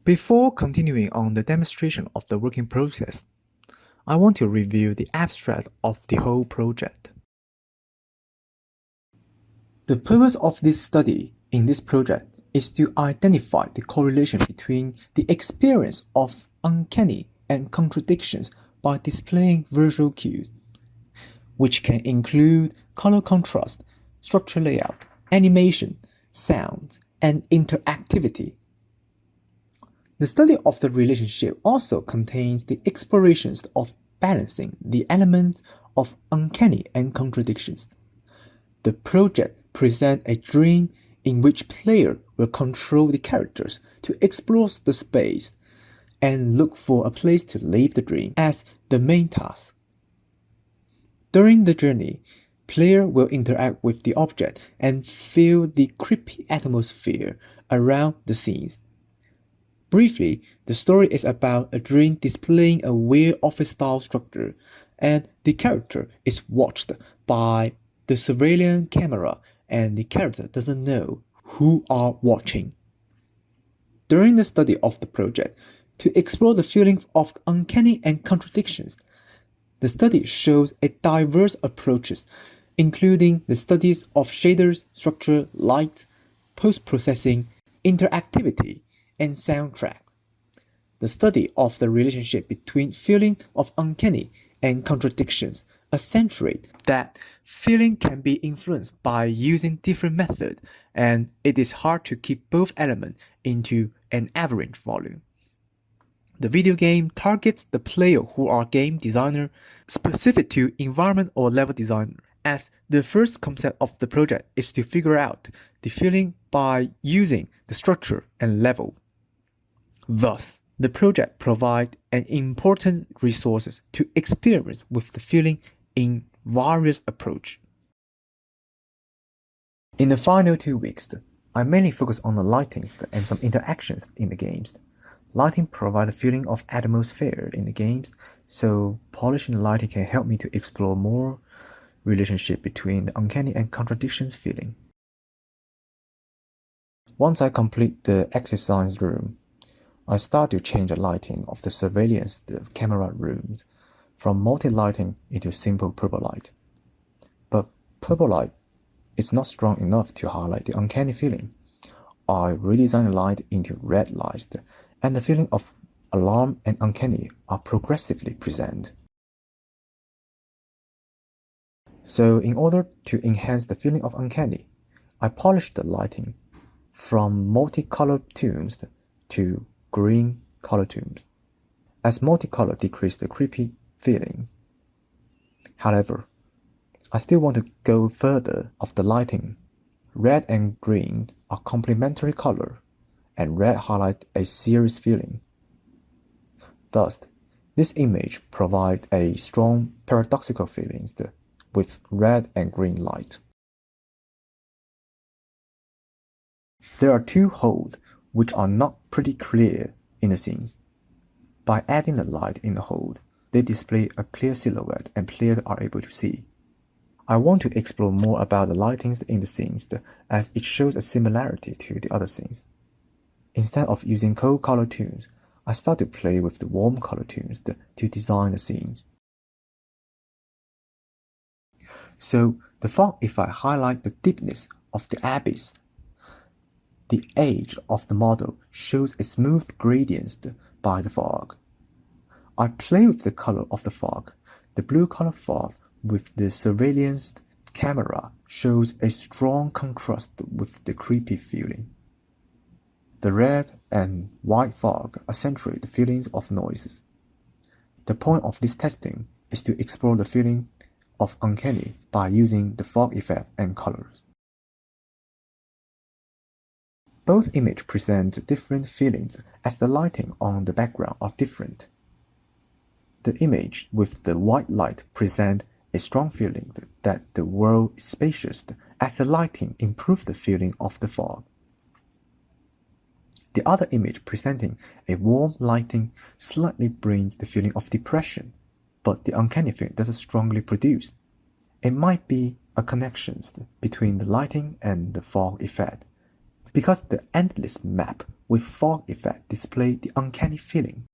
Before continuing on the demonstration of the working process, I want to review the abstract of the whole project. The purpose of this study in this project is to identify the correlation between the experience of uncanny and contradictions by displaying visual cues, which can include color contrast, structure layout, animation, sound, and interactivity. The study of the relationship also contains the explorations of balancing the elements of uncanny and contradictions. The project presents a dream in which player will control the characters to explore the space and look for a place to live the dream as the main task. During the journey, player will interact with the object and feel the creepy atmosphere around the scenes. Briefly, the story is about a dream displaying a weird office-style structure, and the character is watched by the surveillance camera, and the character doesn't know who are watching. During the study of the project, to explore the feeling of uncanny and contradictions, the study shows a diverse approaches, including the studies of shaders, structure, light, post-processing, interactivity, and soundtracks. The study of the relationship between feeling of uncanny and contradictions accentuate that feeling can be influenced by using different methods, and it is hard to keep both elements into an average volume. The video game targets the player who are game designer specific to environment or level designer, as the first concept of the project is to figure out the feeling by using the structure and level. Thus, the project provides an important resources to experiment with the feeling in various approaches. In the final 2 weeks, I mainly focus on the lightings and some interactions in the games. Lighting provides a feeling of atmosphere in the games, so polishing the lighting can help me to explore more relationship between the uncanny and contradictions feeling. Once I complete the exercise room, I start to change the lighting of the surveillance camera rooms from multi-lighting into simple purple light. But purple light is not strong enough to highlight the uncanny feeling. I redesign the light into red lights, and the feeling of alarm and uncanny are progressively present. So in order to enhance the feeling of uncanny, I polish the lighting from multicolored tones to green color tones, as multicolor decreases the creepy feeling. However, I still want to go further of the lighting. Red and green are complementary color, and red highlights a serious feeling. Thus, this image provides a strong paradoxical feeling with red and green light. There are two holes which are not pretty clear in the scenes. By adding the light in the hole, they display a clear silhouette and players are able to see. I want to explore more about the lightings in the scenes as it shows a similarity to the other scenes. Instead of using cold color tones, I start to play with the warm color tones to design the scenes. So the fog effect highlights the deepness of the abyss. The edge of the model shows a smooth gradient by the fog. I play with the color of the fog. The blue color fog with the surveillance camera shows a strong contrast with the creepy feeling. The red and white fog accentuate the feelings of noises. The point of this testing is to explore the feeling of uncanny by using the fog effect and colors. Both images present different feelings as the lighting on the background are different. The image with the white light presents a strong feeling that the world is spacious as the lighting improves the feeling of the fog. The other image presenting a warm lighting slightly brings the feeling of depression, but the uncanny feeling doesn't strongly produce. It might be a connection between the lighting and the fog effect, because the endless map with fog effect display the uncanny feeling.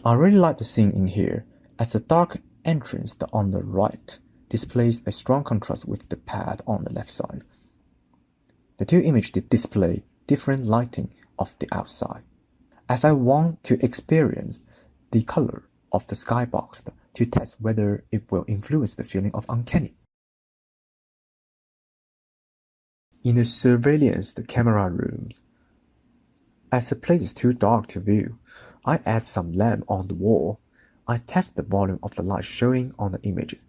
I really like the scene in here, as the dark entrance on the right displays a strong contrast with the pad on the left side. The two images display different lighting of the outside. As I want to experience the color of the skybox to test whether it will influence the feeling of uncanny. In the surveillance camera rooms, as the place is too dark to view, I add some lamp on the wall. I test the volume of the light showing on the images,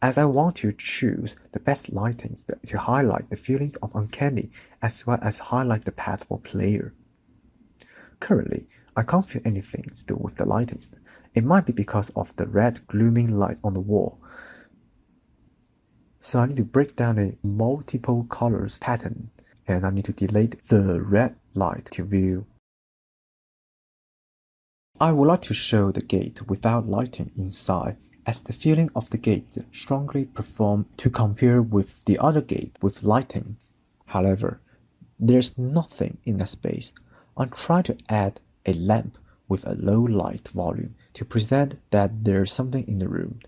as I want to choose the best lighting to highlight the feelings of uncanny as well as highlight the path for player. Currently, I can't feel anything still with the lighting. It might be because of the red glooming light on the wall. So I need to break down a multiple colors pattern, and I need to delete the red light to view. I would like to show the gate without lighting inside, as the feeling of the gate strongly perform to compare with the other gate with lighting. However, there's nothing in that space. I try to add a lamp with a low light volume to present that there's something in the room.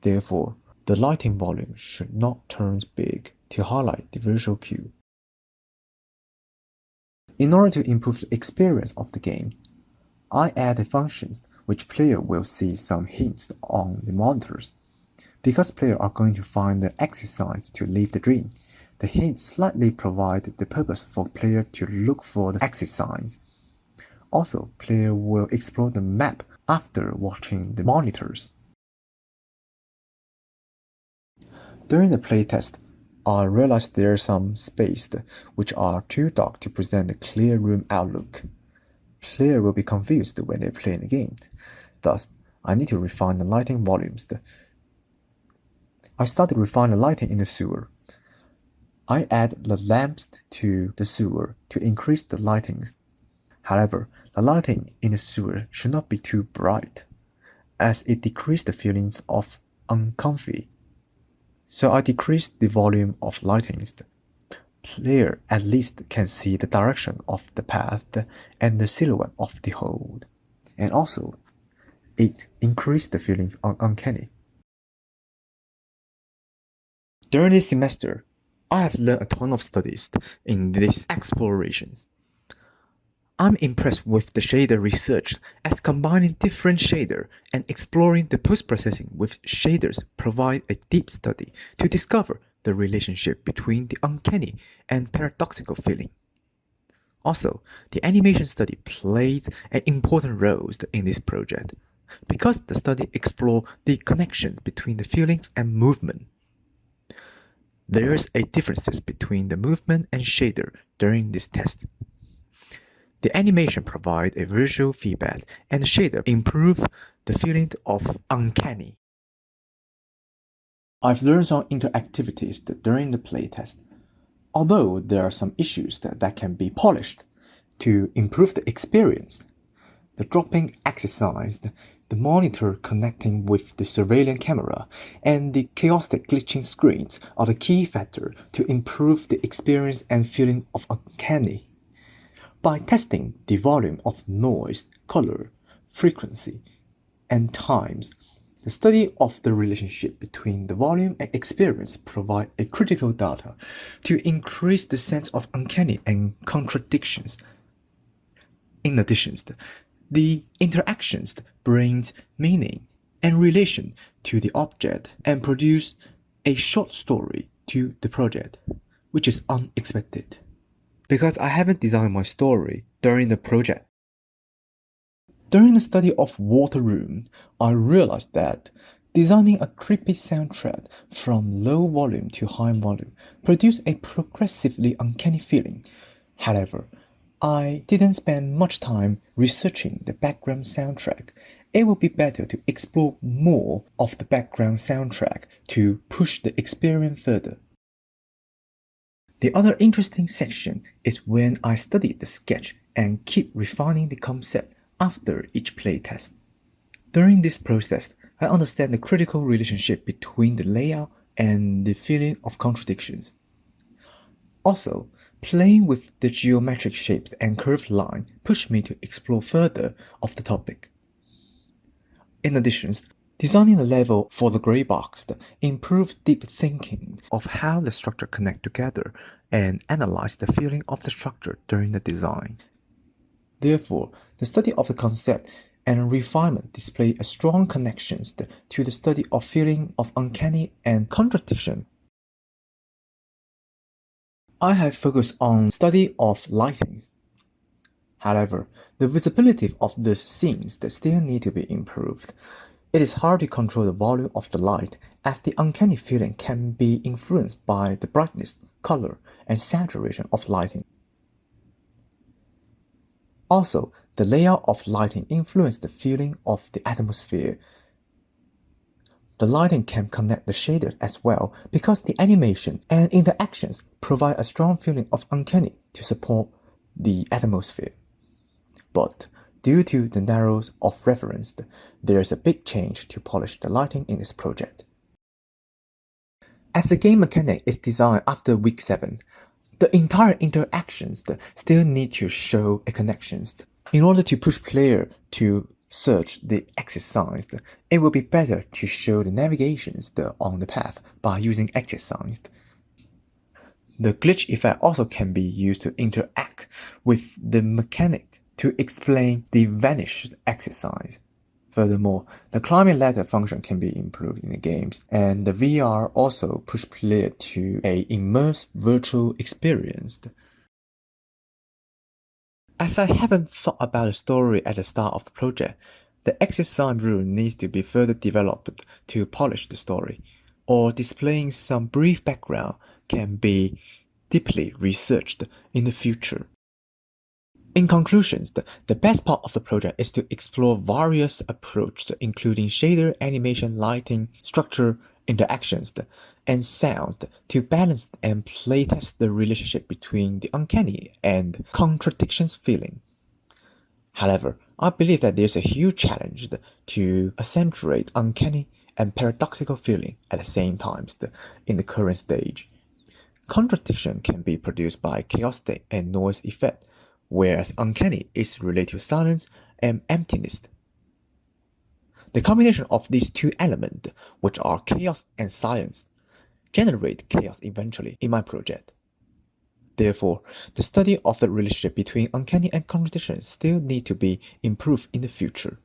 Therefore, the lighting volume should not turn big to highlight the visual cue. In order to improve the experience of the game, I add a function which player will see some hints on the monitors. Because players are going to find the exit signs to leave the dream, the hints slightly provide the purpose for player to look for the exit signs. Also, player will explore the map after watching the monitors. During the playtest, I realized there are some spaces which are too dark to present a clear room outlook. Players will be confused when they play the game. Thus, I need to refine the lighting volumes. I started refining the lighting in the sewer. I add the lamps to the sewer to increase the lighting. However, the lighting in the sewer should not be too bright, as it decreases the feelings of uncomfy. So I decreased the volume of lighting. Player at least can see the direction of the path and the silhouette of the hold. And also, it increased the feeling of uncanny. During this semester, I have learned a ton of studies in these explorations. I'm impressed with the shader research, as combining different shader and exploring the post-processing with shaders provide a deep study to discover the relationship between the uncanny and paradoxical feeling. Also, the animation study plays an important role in this project, because the study explores the connections between the feelings and movement. There is a differences between the movement and shader during this test. The animation provides a visual feedback and the shader improve the feeling of uncanny. I've learned some interactivities during the playtest, although there are some issues that can be polished to improve the experience. The dropping exercise, the monitor connecting with the surveillance camera, and the chaotic glitching screens are the key factor to improve the experience and feeling of uncanny. By testing the volume of noise, color, frequency, and times, the study of the relationship between the volume and experience provide a critical data to increase the sense of uncanny and contradictions. In addition, the interactions brings meaning and relation to the object and produce a short story to the project, which is unexpected, because I haven't designed my story during the project. During the study of Water Room, I realized that designing a creepy soundtrack from low volume to high volume produced a progressively uncanny feeling. However, I didn't spend much time researching the background soundtrack. It would be better to explore more of the background soundtrack to push the experience further. The other interesting section is when I study the sketch and keep refining the concept after each playtest. During this process, I understand the critical relationship between the layout and the feeling of contradictions. Also, playing with the geometric shapes and curved line pushed me to explore further of the topic. In addition, designing a level for the gray box improved deep thinking of how the structure connect together and analyze the feeling of the structure during the design. Therefore, the study of the concept and refinement display a strong connections to the study of feeling of uncanny and contradiction. I have focused on study of lighting. However, the visibility of the scenes still need to be improved. It is hard to control the volume of the light, as the uncanny feeling can be influenced by the brightness, color, and saturation of lighting. Also, the layout of lighting influences the feeling of the atmosphere. The lighting can connect the shader as well because the animation and interactions provide a strong feeling of uncanny to support the atmosphere. But due to the narrows of reference, there is a big change to polish the lighting in this project. As the game mechanic is designed after week 7, the entire interactions still need to show a connections. In order to push player to search the exit signs, it will be better to show the navigations on the path by using exit signs. The glitch effect also can be used to interact with the mechanic to explain the vanished exercise. Furthermore, the climbing ladder function can be improved in the games, and the VR also push player to a immersive virtual experience. As I haven't thought about the story at the start of the project, the exit sign rule needs to be further developed to polish the story, or displaying some brief background can be deeply researched in the future. In conclusion, the best part of the project is to explore various approaches including shader, animation, lighting, structure, interactions, and sounds to balance and playtest the relationship between the uncanny and contradictions feeling. However, I believe that there's a huge challenge to accentuate uncanny and paradoxical feeling at the same time in the current stage. Contradiction can be produced by chaotic and noise effect, whereas uncanny is related to silence and emptiness. The combination of these two elements, which are chaos and silence, generate chaos eventually in my project. Therefore, the study of the relationship between uncanny and contradiction still need to be improved in the future.